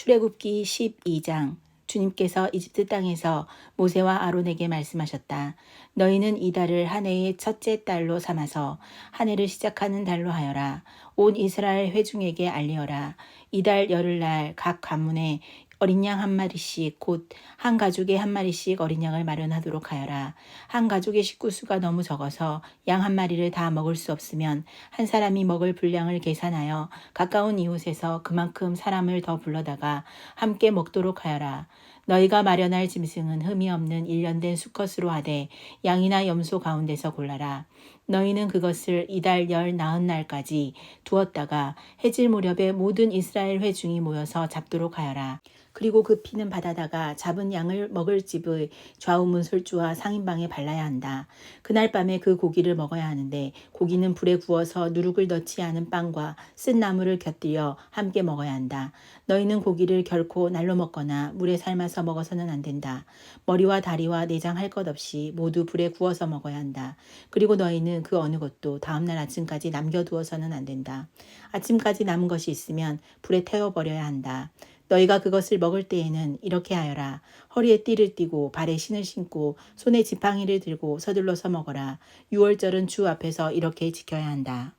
출애굽기 12장. 주님께서 이집트 땅에서 모세와 아론에게 말씀하셨다. 너희는 이 달을 한 해의 첫째 달로 삼아서 한 해를 시작하는 달로 하여라. 온 이스라엘 회중에게 알리어라. 이달 열흘날 각 가문에 어린 양 한 마리씩 곧 한 가족에 한 마리씩 어린 양을 마련하도록 하여라. 한 가족의 식구 수가 너무 적어서 양 한 마리를 다 먹을 수 없으면 한 사람이 먹을 분량을 계산하여 가까운 이웃에서 그만큼 사람을 더 불러다가 함께 먹도록 하여라. 너희가 마련할 짐승은 흠이 없는 일련된 수컷으로 하되 양이나 염소 가운데서 골라라. 너희는 그것을 이달 열 나흔 날까지 두었다가 해질 무렵에 모든 이스라엘 회중이 모여서 잡도록 하여라. 그리고 그 피는 받아다가 잡은 양을 먹을 집의 좌우 문설주와 상인방에 발라야 한다. 그날 밤에 그 고기를 먹어야 하는데 고기는 불에 구워서 누룩을 넣지 않은 빵과 쓴 나물을 곁들여 함께 먹어야 한다. 너희는 고기를 결코 날로 먹거나 물에 삶아서 먹어서는 안 된다. 머리와 다리와 내장 할 것 없이 모두 불에 구워서 먹어야 한다. 그리고 너희는 그 어느 것도 다음날 아침까지 남겨두어서는 안 된다. 아침까지 남은 것이 있으면 불에 태워버려야 한다. 너희가 그것을 먹을 때에는 이렇게 하여라. 허리에 띠를 띠고 발에 신을 신고 손에 지팡이를 들고 서둘러서 먹어라. 유월절은 주 앞에서 이렇게 지켜야 한다.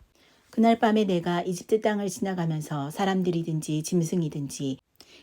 그날 밤에 내가 이집트 땅을 지나가면서 사람들이든지 짐승이든지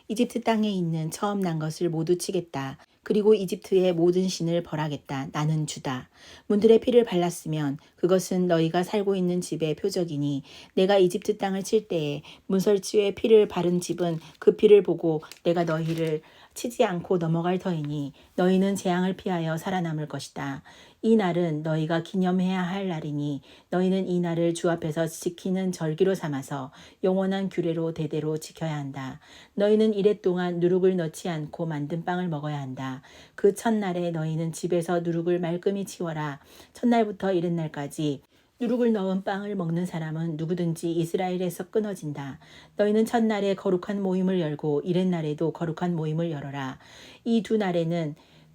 이집트 땅에 있는 처음 난 것을 모두 치겠다. 그리고 이집트의 모든 신을 벌하겠다. 나는 주다. 문들의 피를 발랐으면 그것은 너희가 살고 있는 집의 표적이니 내가 이집트 땅을 칠 때에 문설주에 피를 바른 집은 그 피를 보고 내가 너희를 치지 않고 넘어갈 터이니 너희는 재앙을 피하여 살아남을 것이다. 이 날은 너희가 기념해야 할 날이니 너희는 이 날을 주 앞에서 지키는 절기로 삼아서 영원한 규례로 대대로 지켜야 한다. 너희는 이래 동안 누룩을 넣지 않고 만든 빵을 먹어야 한다. 그 첫날에 너희는 집에서 누룩을 말끔히 치워라. 첫날부터 이튿날까지 누룩을 넣은 빵을 먹는 사람은 누구든지 이스라엘에서 끊어진다. 너희는 첫날에 거룩한 모임을 열고 이튿날에도 거룩한 모임을 열어라. 이 두 날에는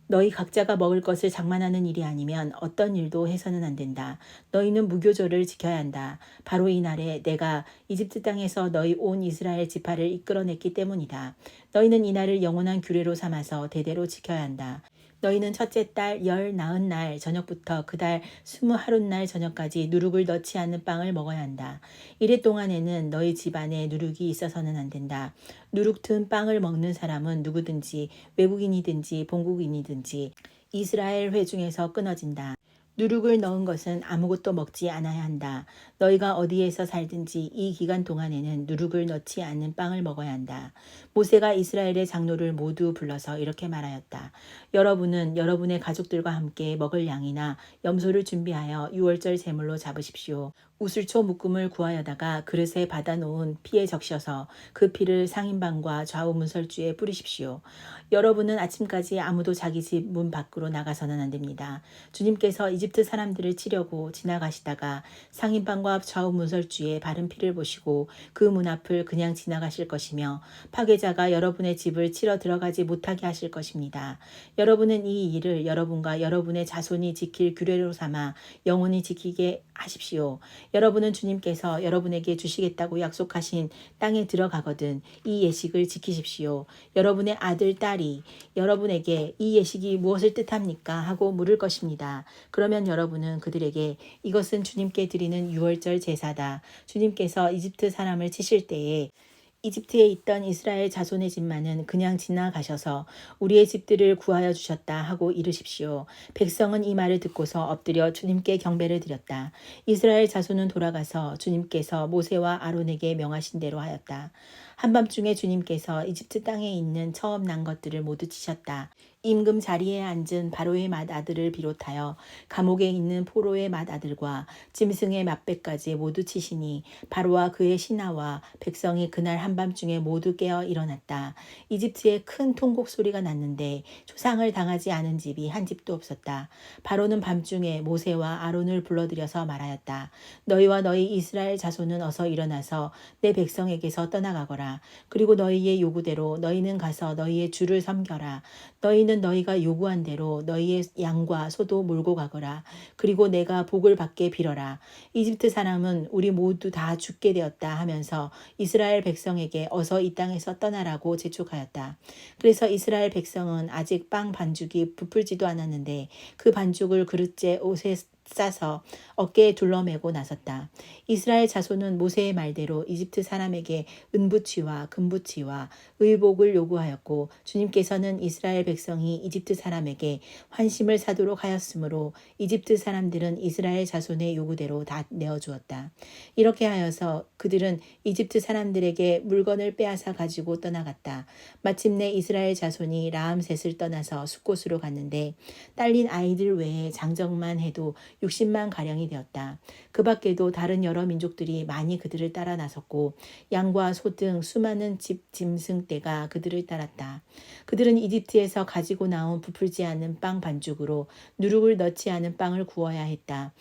너희 각자가 먹을 것을 장만하는 일이 아니면 어떤 일도 해서는 안 된다. 너희는 무교절을 지켜야 한다. 바로 이 날에 내가 이집트 땅에서 너희 온 이스라엘 지파를 이끌어냈기 때문이다. 너희는 이 날을 영원한 규례로 삼아서 대대로 지켜야 한다. 너희는 첫째 달 열 나흔 날 저녁부터 그 달 20하룻날 저녁까지 누룩을 넣지 않는 빵을 먹어야 한다. 이래 동안에는 너희 집안에 누룩이 있어서는 안 된다. 누룩 든 빵을 먹는 사람은 누구든지 외국인이든지 본국인이든지 이스라엘 회중에서 끊어진다. 누룩을 넣은 것은 아무것도 먹지 않아야 한다. 너희가 어디에서 살든지 이 기간 동안에는 누룩을 넣지 않는 빵을 먹어야 한다. 모세가 이스라엘의 장로를 모두 불러서 이렇게 말하였다. 여러분은 여러분의 가족들과 함께 먹을 양이나 염소를 준비하여 유월절 제물로 잡으십시오. 우슬초 묶음을 구하여다가 그릇에 받아놓은 피에 적셔서 그 피를 상인방과 좌우 문설주에 뿌리십시오. 여러분은 아침까지 아무도 자기 집 문 밖으로 나가서는 안 됩니다. 주님께서 이집트 사람들을 치려고 지나가시다가 상인방과 좌우 문설주에 바른 피를 보시고 그 문 앞을 그냥 지나가실 것이며 파괴자가 여러분의 집을 치러 들어가지 못하게 하실 것입니다. 여러분은 이 일을 여러분과 여러분의 자손이 지킬 규례로 삼아 영원히 지키게 하십시오. 여러분은 주님께서 여러분에게 주시겠다고 약속하신 땅에 들어가거든 이 예식을 지키십시오. 여러분의 아들, 딸이 여러분에게 이 예식이 무엇을 뜻합니까? 하고 물을 것입니다. 그러면 여러분은 그들에게 이것은 주님께 드리는 유월절 제사다. 주님께서 이집트 사람을 치실 때에 이집트에 있던 이스라엘 자손의 집만은 그냥 지나가셔서 우리의 집들을 구하여 주셨다 하고 이르십시오. 백성은 이 말을 듣고서 엎드려 주님께 경배를 드렸다. 이스라엘 자손은 돌아가서 주님께서 모세와 아론에게 명하신 대로 하였다. 한밤중에 주님께서 이집트 땅에 있는 처음 난 것들을 모두 치셨다. 임금 자리에 앉은 바로의 맏아들을 비롯하여 감옥에 있는 포로의 맏아들과 짐승의 맏배까지 모두 치시니 바로와 그의 신하와 백성이 그날 한밤중에 모두 깨어 일어났다. 이집트에 큰 통곡 소리가 났는데 초상을 당하지 않은 집이 한 집도 없었다. 바로는 밤중에 모세와 아론을 불러들여서 말하였다. 너희와 너희 이스라엘 자손은 어서 일어나서 내 백성에게서 떠나가거라. 그리고 너희의 요구대로 너희는 가서 너희의 주를 섬겨라. 너희는 너희는 너희가 요구한 대로 너희의 양과 소도 몰고 가거라. 그리고 내가 복을 받게 빌어라. 이집트 사람은 우리 모두 다 죽게 되었다 하면서 이스라엘 백성에게 어서 이 땅에서 떠나라고 재촉하였다. 그래서 이스라엘 백성은 아직 빵 반죽이 부풀지도 않았는데 그 반죽을 그릇째 옷에 싸서 어깨에 둘러매고 나섰다. 이스라엘 자손은 모세의 말대로 이집트 사람에게 은부치와 금부치와 의복을 요구하였고 주님께서는 이스라엘 백성이 이집트 사람에게 환심을 사도록 하였으므로 이집트 사람들은 이스라엘 자손의 요구대로 다 내어주었다. 이렇게 하여서 그들은 이집트 사람들에게 물건을 빼앗아 가지고 떠나갔다. 마침내 이스라엘 자손이 라암셋을 떠나서 숫곳으로 갔는데 딸린 아이들 외에 장정만 해도 60만 가량이 되었다. 그 밖에도 다른 여러 민족들이 많이 그들을 따라 나섰고 양과 소 등 수많은 집 짐승떼가 그들을 따랐다. 그들은 이집트에서 가지고 나온 부풀지 않은 빵 반죽으로 누룩을 넣지 않은 빵을 구워야 했다.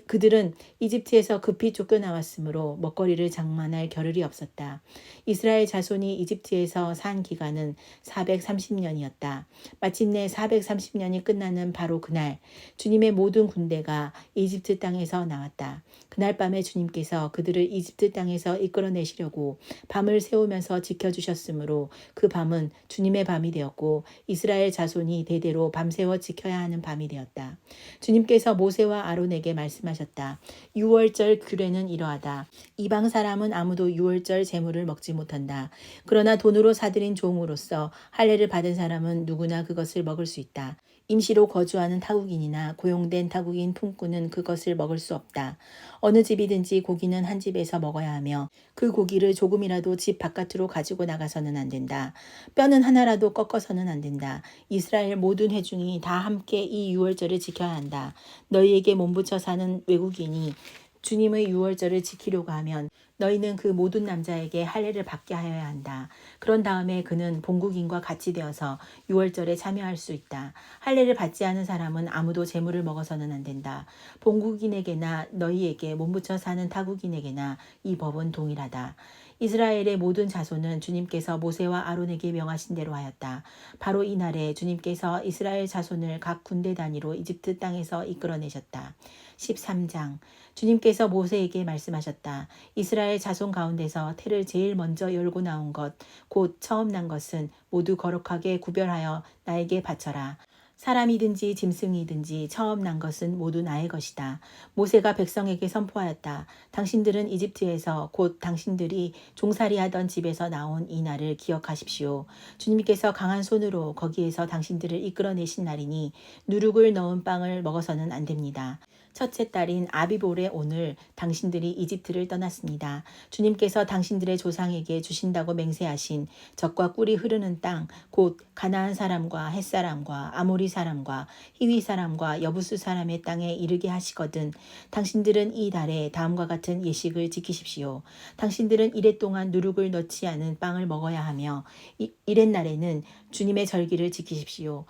그들은 이집트에서 급히 쫓겨나왔으므로 먹거리를 장만할 겨를이 없었다. 이스라엘 자손이 이집트에서 산 기간은 430년이었다. 마침내 430년이 끝나는 바로 그날 주님의 모든 군대가 이집트 땅에서 나왔다. 그날 밤에 주님께서 그들을 이집트 땅에서 이끌어내시려고 밤을 새우면서 지켜주셨으므로 그 밤은 주님의 밤이 되었고 이스라엘 자손이 대대로 밤새워 지켜야 하는 밤이 되었다. 주님께서 모세와 아론에게 말씀하셨다. 유월절 규례는 이러하다. 이방 사람은 아무도 유월절 제물을 먹지 못한다. 그러나 돈으로 사들인 종으로서 할례를 받은 사람은 누구나 그것을 먹을 수 있다. 임시로 거주하는 타국인이나 고용된 타국인 품꾼은 그것을 먹을 수 없다. 어느 집이든지 고기는 한 집에서 먹어야 하며 그 고기를 조금이라도 집 바깥으로 가지고 나가서는 안 된다. 뼈는 하나라도 꺾어서는 안 된다. 이스라엘 모든 회중이 다 함께 이 유월절을 지켜야 한다. 너희에게 몸부쳐 사는 외국인이 주님의 유월절을 지키려고 하면 너희는 그 모든 남자에게 할례를 받게 하여야 한다. 그런 다음에 그는 본국인과 같이 되어서 유월절에 참여할 수 있다. 할례를 받지 않은 사람은 아무도 제물을 먹어서는 안 된다. 본국인에게나 너희에게 몸부쳐 사는 타국인에게나 이 법은 동일하다. 이스라엘의 모든 자손은 주님께서 모세와 아론에게 명하신 대로 하였다. 바로 이날에 주님께서 이스라엘 자손을 각 군대 단위로 이집트 땅에서 이끌어내셨다. 13장 주님께서 모세에게 말씀하셨다. 이스라엘 자손 가운데서 태를 제일 먼저 열고 나온 것, 곧 처음 난 것은 모두 거룩하게 구별하여 나에게 바쳐라. 사람이든지 짐승이든지 처음 난 것은 모두 나의 것이다. 모세가 백성에게 선포하였다. 당신들은 이집트에서 곧 당신들이 종살이하던 집에서 나온 이 날을 기억하십시오. 주님께서 강한 손으로 거기에서 당신들을 이끌어내신 날이니 누룩을 넣은 빵을 먹어서는 안 됩니다. 첫째 딸인 아비볼의 오늘 당신들이 이집트를 떠났습니다. 주님께서 당신들의 조상에게 주신다고 맹세하신 젖과 꿀이 흐르는 땅, 곧 가나안 사람과 헷사람과 아모리 사람과 히위 사람과 여부수 사람의 땅에 이르게 하시거든 당신들은 이 달에 다음과 같은 예식을 지키십시오. 당신들은 이래 동안 누룩을 넣지 않은 빵을 먹어야 하며 이렛날에는 주님의 절기를 지키십시오.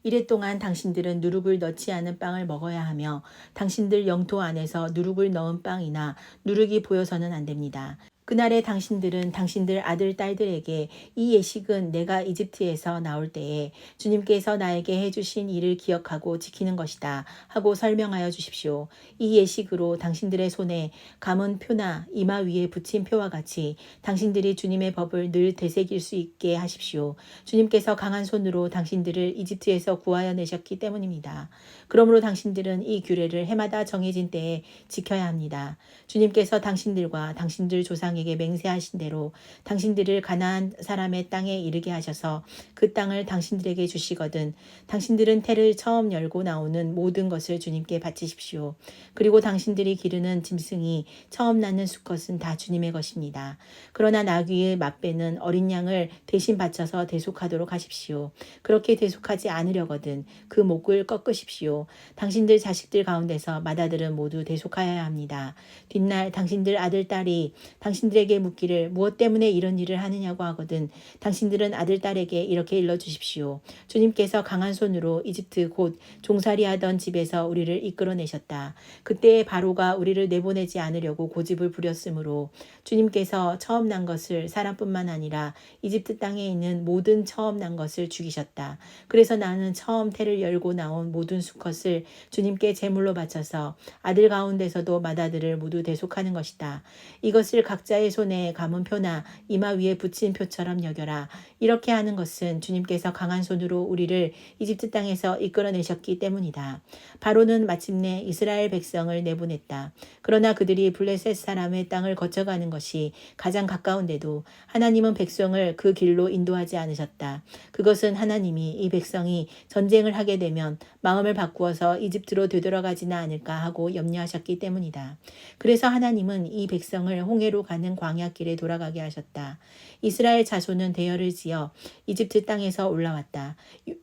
이래 동안 당신들은 누룩을 넣지 않은 빵을 먹어야 하며 당신들 영토 안에서 누룩을 넣은 빵이나 누룩이 보여서는 안 됩니다. 그날에 당신들은 당신들 아들 딸들에게 이 예식은 내가 이집트에서 나올 때에 주님께서 나에게 해주신 일을 기억하고 지키는 것이다 하고 설명하여 주십시오. 이 예식으로 당신들의 손에 감은 표나 이마 위에 붙인 표와 같이 당신들이 주님의 법을 늘 되새길 수 있게 하십시오. 주님께서 강한 손으로 당신들을 이집트에서 구하여 내셨기 때문입니다. 그러므로 당신들은 이 규례를 해마다 정해진 때에 지켜야 합니다. 주님께서 당신들과 당신들 조상에게 맹세하신 대로 당신들을 가나안 사람의 땅에 이르게 하셔서 그 땅을 당신들에게 주시거든 당신들은 태를 처음 열고 나오는 모든 것을 주님께 바치십시오. 그리고 당신들이 기르는 짐승이 처음 낳는 수컷은 다 주님의 것입니다. 그러나 나귀의 맛배는 어린 양을 대신 바쳐서 대속하도록 하십시오. 그렇게 대속하지 않으려거든 그 목을 꺾으십시오. 당신들 자식들 가운데서 맏아들은 모두 대속하여야 합니다. 뒷날 당신들 아들 딸이 당신들 당신들에게 묻기를 무엇 때문에 이런 일을 하느냐고 하거든 당신들은 아들 딸에게 이렇게 일러 주십시오. 주님께서 강한 손으로 이집트 곧 종살이하던 집에서 우리를 이끌어내셨다. 그때에 바로가 우리를 내보내지 않으려고 고집을 부렸으므로 주님께서 처음 난 것을 사람뿐만 아니라 이집트 땅에 있는 모든 처음 난 것을 죽이셨다. 그래서 나는 처음 태를 열고 나온 모든 수컷을 주님께 제물로 바쳐서 아들 가운데서도 맏아들을 모두 대속하는 것이다. 이것을 각자의 손에 감은 표나 이마 위에 붙인 표처럼 여겨라. 이렇게 하는 것은 주님께서 강한 손으로 우리를 이집트 땅에서 이끌어내셨기 때문이다. 바로는 마침내 이스라엘 백성을 내보냈다. 그러나 그들이 블레셋 사람의 땅을 거쳐가는 것이 가장 가까운데도 하나님은 백성을 그 길로 인도하지 않으셨다. 그것은 하나님이 이 백성이 전쟁을 하게 되면 마음을 바꾸어서 이집트로 되돌아가지는 않을까 하고 염려하셨기 때문이다. 그래서 하나님은 이 백성을 홍해로 가는 광야길에 돌아가게 하셨다. 이스라엘 자손은 대열을 지어 이집트 땅에서 올라왔다.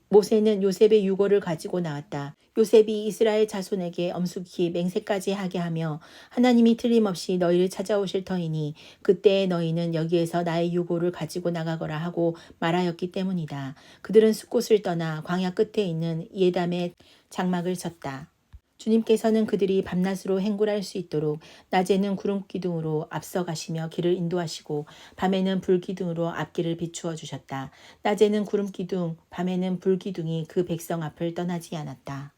모세는 요셉의 유고를 가지고 나왔다. 요셉이 이스라엘 자손에게 엄숙히 맹세까지 하게 하며 하나님이 틀림없이 너희를 찾아오실 터이니 그때에 너희는 여기에서 나의 유고를 가지고 나가거라 하고 말하였기 때문이다. 그들은 숫곳을 떠나 광야 끝에 있는 예담의 장막을 쳤다. 주님께서는 그들이 밤낮으로 행군할 수 있도록 낮에는 구름 기둥으로 앞서가시며 길을 인도하시고 밤에는 불 기둥으로 앞길을 비추어 주셨다. 낮에는 구름 기둥, 밤에는 불 기둥이 그 백성 앞을 떠나지 않았다.